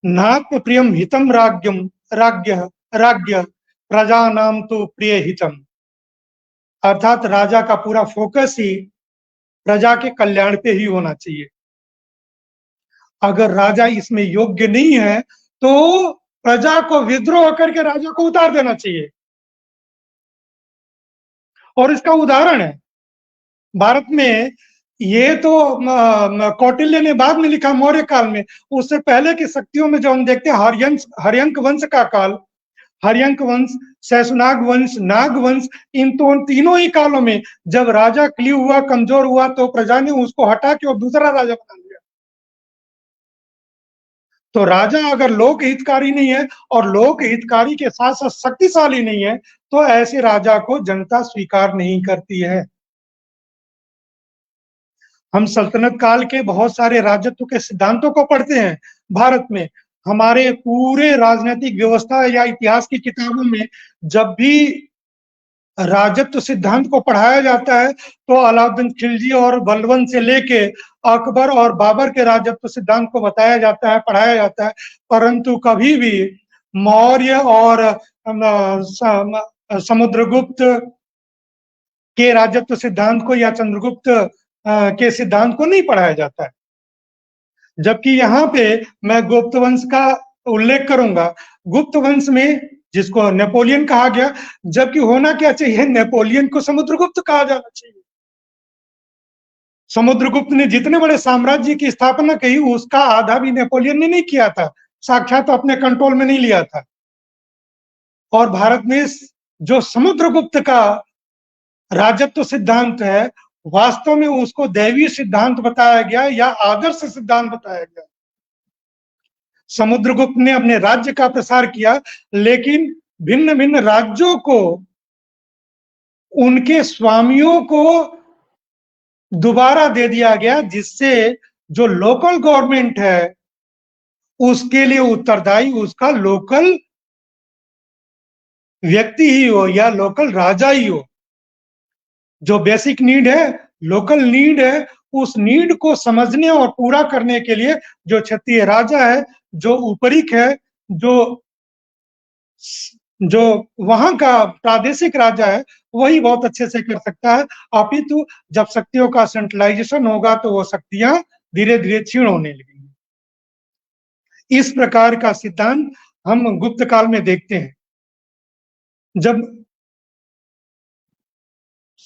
नात्म प्रियम हितम राज्ञः प्रजानां तु प्रिय हितम। अर्थात राजा का पूरा फोकस ही प्रजा के कल्याण पे ही होना चाहिए। अगर राजा इसमें योग्य नहीं है तो प्रजा को विद्रोह करके राजा को उतार देना चाहिए। और इसका उदाहरण है भारत में, ये तो कौटिल्य ने बाद में लिखा मौर्य काल में। उससे पहले की शक्तियों में जो हम देखते हैं हर्यंक वंश का काल, हर्यंक वंश, शैशुनाग वंश, नाग वंश, इन तो तीनों ही कालों में जब राजा क्लीव हुआ, कमजोर हुआ, तो प्रजा ने उसको हटा के और दूसरा राजा बना लिया। तो राजा अगर लोक हितकारी नहीं है और लोक हितकारी के साथ साथ शक्तिशाली नहीं है तो ऐसे राजा को जनता स्वीकार नहीं करती है। हम सल्तनत काल के बहुत सारे राजत्व के सिद्धांतों को पढ़ते हैं भारत में। हमारे पूरे राजनीतिक व्यवस्था या इतिहास की किताबों में जब भी राजत्व सिद्धांत को पढ़ाया जाता है तो अलाउद्दीन खिलजी और बलबन से लेके अकबर और बाबर के राजत्व सिद्धांत को बताया जाता है, पढ़ाया जाता है, परंतु कभी भी मौर्य और समुद्रगुप्त के राजत्व सिद्धांत को या चंद्रगुप्त के सिद्धांत को नहीं पढ़ाया जाता है। जबकि यहाँ पे मैं गुप्त वंश का उल्लेख करूंगा। गुप्त वंश में जिसको नेपोलियन कहा गया, जबकि होना क्या चाहिए, नेपोलियन को समुद्रगुप्त कहा जाना चाहिए। समुद्रगुप्त ने जितने बड़े साम्राज्य की स्थापना की उसका आधा भी नेपोलियन ने नहीं किया था, साक्षात तो अपने कंट्रोल में नहीं लिया था। और भारत में जो समुद्रगुप्त का राजत्व सिद्धांत है वास्तव में उसको दैवीय सिद्धांत बताया गया या आदर्श सिद्धांत बताया गया। समुद्रगुप्त ने अपने राज्य का प्रसार किया, लेकिन भिन्न भिन्न राज्यों को उनके स्वामियों को दोबारा दे दिया गया, जिससे जो लोकल गवर्नमेंट है उसके लिए उत्तरदायी उसका लोकल व्यक्ति ही हो या लोकल राजा ही हो। जो बेसिक नीड है, लोकल नीड है, उस नीड को समझने और पूरा करने के लिए जो क्षत्रिय राजा है, जो उपरिक है, जो वहां का प्रादेशिक राजा है, वही बहुत अच्छे से कर सकता है। अपितु जब शक्तियों का सेंट्रलाइजेशन होगा तो वो शक्तियां धीरे धीरे क्षीण होने लगेंगी। इस प्रकार का सिद्धांत हम गुप्त काल में देखते हैं। जब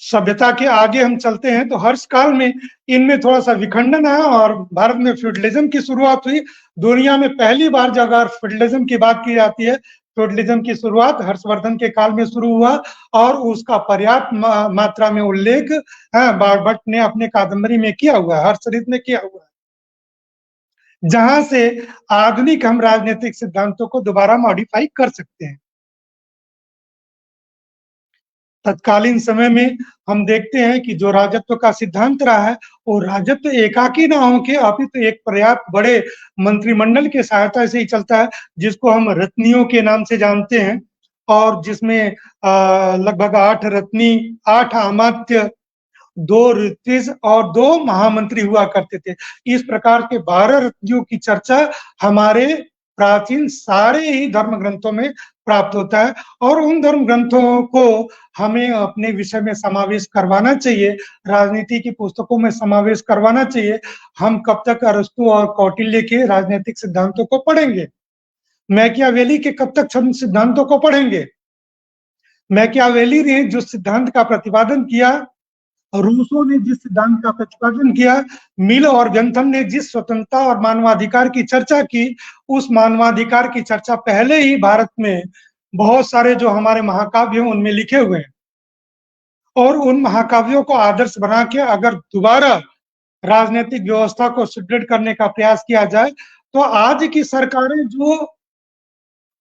सभ्यता के आगे हम चलते हैं तो हर्ष काल में इनमें थोड़ा सा विखंडन है और भारत में फ्यूडलिज्म की शुरुआत हुई। दुनिया में पहली बार जब अगर फ्यूडलिज्म की बात की जाती है, फ्यूडलिज्म की शुरुआत हर्षवर्धन के काल में शुरू हुआ और उसका पर्याप्त मात्रा में उल्लेख बाणभट्ट ने अपने कादम्बरी में किया हुआ है, हर्षचरित में किया हुआ है, जहां से आधुनिक हम राजनीतिक सिद्धांतों को दोबारा मॉडिफाई कर सकते हैं। तत्कालीन समय में हम देखते हैं कि जो राजत्व का सिद्धांत रहा है वो राजत्व एकाकी ना होके अपितु एक पर्याप्त बड़े मंत्रिमंडल के सहायता से ही चलता है, जिसको हम रत्नियों के नाम से जानते हैं, और जिसमें लगभग 8 रत्नी, 8 अमात्य, 2 ऋत्विज और 2 महामंत्री हुआ करते थे। इस प्रकार के 12 रत्नियों की चर्चा हमारे प्राचीन सारे ही धर्म ग्रंथों में प्राप्त होता है और उन धर्म ग्रंथों को हमें अपने विषय में समावेश करवाना चाहिए, राजनीति की पुस्तकों में समावेश करवाना चाहिए। हम कब तक अरस्तु और कौटिल्य के राजनीतिक सिद्धांतों को पढ़ेंगे? मैकियावेली के कब तक हम सिद्धांतों को पढ़ेंगे? मैकियावेली ने जो सिद्धांत का प्रतिपादन किया, रूसो ने जिस सिद्धांत का प्रतिपादन किया, मिल और बेंथम ने जिस स्वतंत्रता और मानवाधिकार की चर्चा की, उस मानवाधिकार की चर्चा पहले ही भारत में बहुत सारे जो हमारे महाकाव्य हैं उनमें लिखे हुए हैं। और उन महाकाव्यों को आदर्श बना के अगर दोबारा राजनीतिक व्यवस्था को सुदृढ़ करने का प्रयास किया जाए, तो आज की सरकारें जो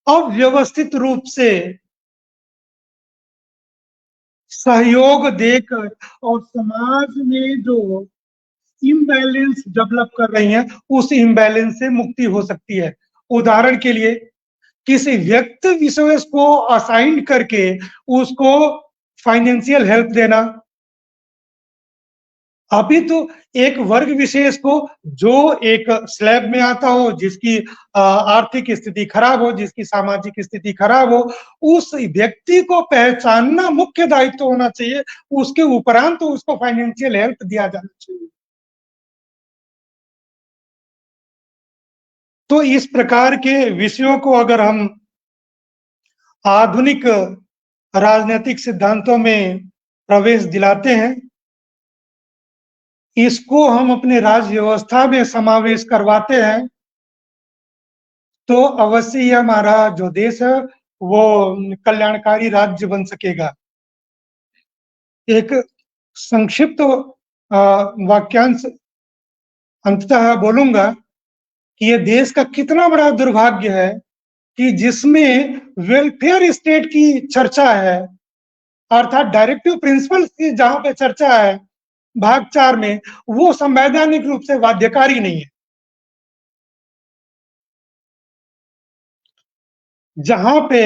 अव्यवस्थित रूप से सहयोग देकर और समाज में जो इम्बैलेंस डेवलप कर रही हैं, उस इम्बैलेंस से मुक्ति हो सकती है। उदाहरण के लिए किसी व्यक्ति विशेष को असाइन करके उसको फाइनेंशियल हेल्प देना, अभी तो एक वर्ग विशेष को जो एक स्लैब में आता हो, जिसकी आर्थिक स्थिति खराब हो, जिसकी सामाजिक स्थिति खराब हो, उस व्यक्ति को पहचानना मुख्य दायित्व होना चाहिए। उसके उपरांत तो उसको फाइनेंशियल हेल्प दिया जाना चाहिए। तो इस प्रकार के विषयों को अगर हम आधुनिक राजनीतिक सिद्धांतों में प्रवेश दिलाते हैं, इसको हम अपने राज्य व्यवस्था में समावेश करवाते हैं, तो अवश्य ही हमारा जो देश है वो कल्याणकारी राज्य बन सकेगा। एक संक्षिप्त वाक्यांश अंततः बोलूंगा कि ये देश का कितना बड़ा दुर्भाग्य है कि जिसमें वेलफेयर स्टेट की चर्चा है, अर्थात डायरेक्टिव प्रिंसिपल की जहां पे चर्चा है भाग 4 में, वो संवैधानिक रूप से बाध्यकारी नहीं है। जहां पे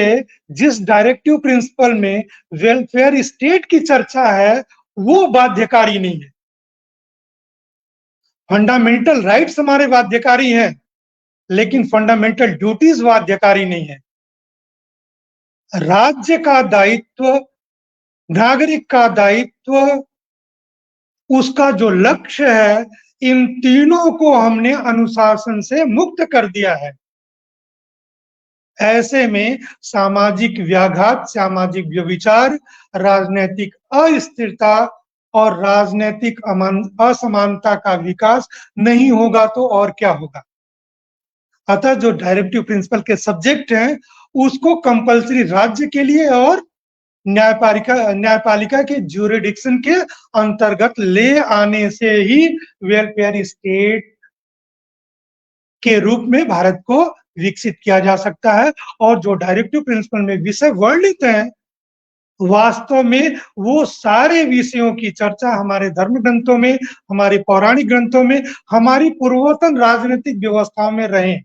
जिस डायरेक्टिव प्रिंसिपल में वेलफेयर स्टेट की चर्चा है वो बाध्यकारी नहीं है। फंडामेंटल राइट्स हमारे बाध्यकारी हैं, लेकिन फंडामेंटल ड्यूटीज बाध्यकारी नहीं है। राज्य का दायित्व, नागरिक का दायित्व, उसका जो लक्ष्य है, इन तीनों को हमने अनुशासन से मुक्त कर दिया है। ऐसे में सामाजिक व्याघात, सामाजिक व्यभिचार, राजनीतिक अस्थिरता और राजनीतिक असमानता का विकास नहीं होगा तो और क्या होगा। अतः जो डायरेक्टिव प्रिंसिपल के सब्जेक्ट हैं उसको कंपल्सरी राज्य के लिए और न्यायपालिका के ज्यूरिडिक्शन के अंतर्गत ले आने से ही वेलफेयर स्टेट के रूप में भारत को विकसित किया जा सकता है। और जो डायरेक्टिव प्रिंसिपल में विषय वर्णित हैं, वास्तव में वो सारे विषयों की चर्चा हमारे धर्म ग्रंथों में, हमारे पौराणिक ग्रंथों में, हमारी पूर्वतन राजनीतिक व्यवस्थाओं में रहे।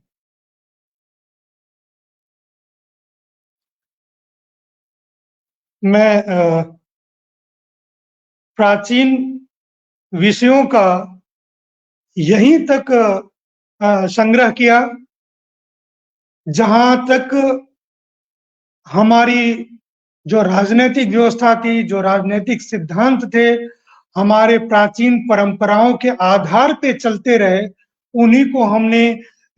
मैं प्राचीन विषयों का यहीं तक संग्रह किया जहां तक हमारी जो राजनीतिक व्यवस्था थी, जो राजनीतिक सिद्धांत थे, हमारे प्राचीन परंपराओं के आधार पे चलते रहे, उन्हीं को हमने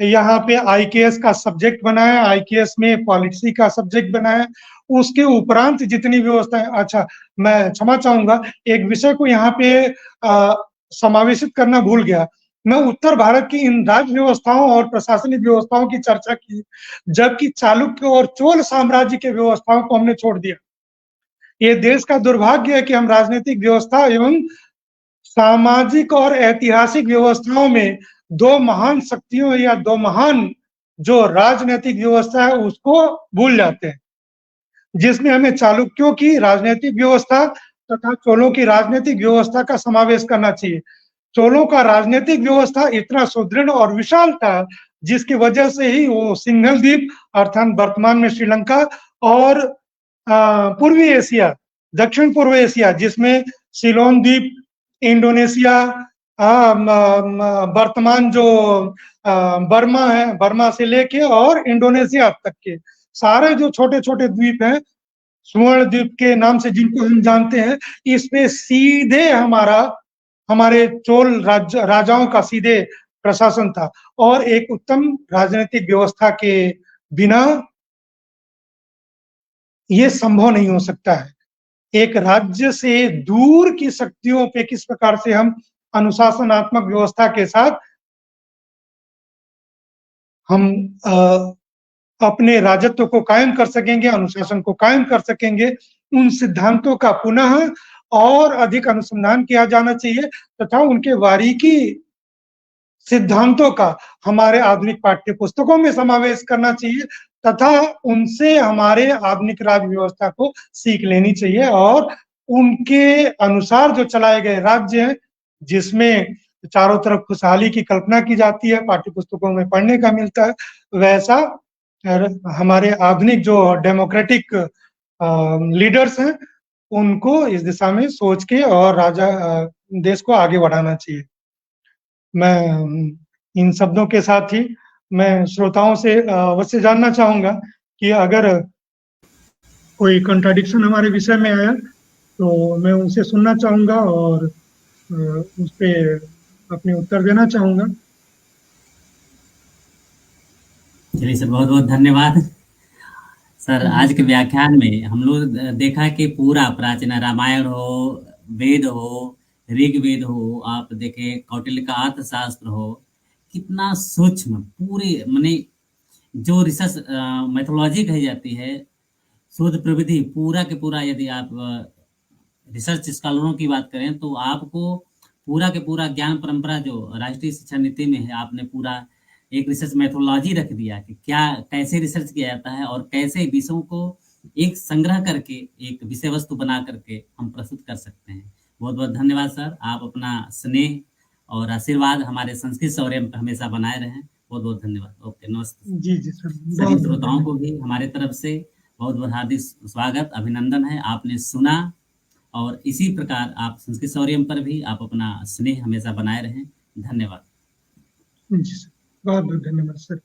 यहाँ पे आईकेएस का सब्जेक्ट बनाया, आईकेएस में पॉलिसी का सब्जेक्ट बनाया। उसके उपरांत जितनी व्यवस्थाएं, अच्छा मैं क्षमा चाहूंगा, एक विषय को यहाँ पे समावेशित करना भूल गया। मैं उत्तर भारत की इन राज्य व्यवस्थाओं और प्रशासनिक व्यवस्थाओं की चर्चा की, जबकि चालुक्य और चोल साम्राज्य के व्यवस्थाओं को हमने छोड़ दिया। ये देश का दुर्भाग्य है कि हम राजनीतिक व्यवस्था एवं सामाजिक और ऐतिहासिक व्यवस्थाओं में दो महान शक्तियों या दो महान जो राजनीतिक व्यवस्था है उसको भूल जाते हैं, जिसमें हमें चालुक्यों की राजनीतिक व्यवस्था तथा चोलों की राजनीतिक व्यवस्था का समावेश करना चाहिए। चोलों का राजनीतिक व्यवस्था इतना सुदृढ़ और विशाल था, जिसकी वजह से ही वो सिंघल द्वीप अर्थात वर्तमान में श्रीलंका और पूर्वी एशिया, दक्षिण पूर्व एशिया, जिसमें सिलोन द्वीप, इंडोनेशिया, वर्तमान जो बर्मा है, बर्मा से लेके और इंडोनेशिया तक के सारे जो छोटे-छोटे द्वीप हैं, स्वर्ण द्वीप के नाम से जिनको हम जानते हैं, इसमें सीधे हमारे चोल राजाओं का सीधे प्रशासन था और एक उत्तम राजनीतिक व्यवस्था के बिना ये संभव नहीं हो सकता है। एक राज्य से दूर की शक्तियों पे किस प्रकार से हम अनुशासनात्मक व्यवस्था के साथ हम अपने राजत्व को कायम कर सकेंगे, अनुशासन को कायम कर सकेंगे, उन सिद्धांतों का पुनः और अधिक अनुसंधान किया जाना चाहिए तथा उनके बारीकी सिद्धांतों का हमारे आधुनिक पाठ्य पुस्तकों में समावेश करना चाहिए तथा उनसे हमारे आधुनिक राज्य व्यवस्था को सीख लेनी चाहिए और उनके अनुसार जो चलाए गए राज्य हैं, जिसमें चारों तरफ खुशहाली की कल्पना की जाती है, पाठ्य पुस्तकों में पढ़ने का मिलता है, वैसा हमारे आधुनिक जो डेमोक्रेटिक लीडर्स हैं, उनको इस दिशा में सोच के और देश को आगे बढ़ाना चाहिए। मैं इन शब्दों के साथ ही मैं श्रोताओं से अवश्य जानना चाहूँगा कि अगर कोई कॉन्ट्राडिक्शन हमारे विषय में आया, तो मैं उनसे सुनना चाहूँगा और उस पे अपने उत्तर देना चाहूँगा। चलिए सर, बहुत-बहुत धन्यवाद। सर, आज के व्याख्यान में हम लोग देखा कि पूरा प्राचीन रामायण हो, वेद हो, ऋग्वेद हो, आप देखें कौटिल्य का अर्थशास्त्र हो, कितना सूक्ष्म पूरे माने जो रिसर्च मेथोडोलॉजी कही जाती है, शोध प्रविधि पूरा के पूरा यदि आप रिसर्च स्कॉलरों की बात करें तो आपको पूरा के पूरा ज्ञान परंपरा जो राष्ट्रीय शिक्षा नीति में है, आपने पूरा एक रिसर्च मेथोडोलॉजी रख दिया कि क्या कैसे रिसर्च किया जाता है और कैसे विषयों को एक संग्रह करके एक विषय वस्तु बना करके हम प्रस्तुत कर सकते हैं। बहुत बहुत धन्यवाद सर, आप अपना स्नेह और आशीर्वाद हमारे संस्कृत सौर्यम पर हमेशा बनाए रहें। बहुत बहुत धन्यवाद। ओके, नमस्ते। जी जी सर, सभी श्रोताओं को भी हमारे तरफ से बहुत बहुत हार्दिक स्वागत, अभिनंदन है। आपने सुना और इसी प्रकार आप संस्कृत सौर्यम पर भी आप अपना स्नेह हमेशा बनाए रहें। धन्यवाद। जी सर, बहुत बहुत धन्यवाद सर।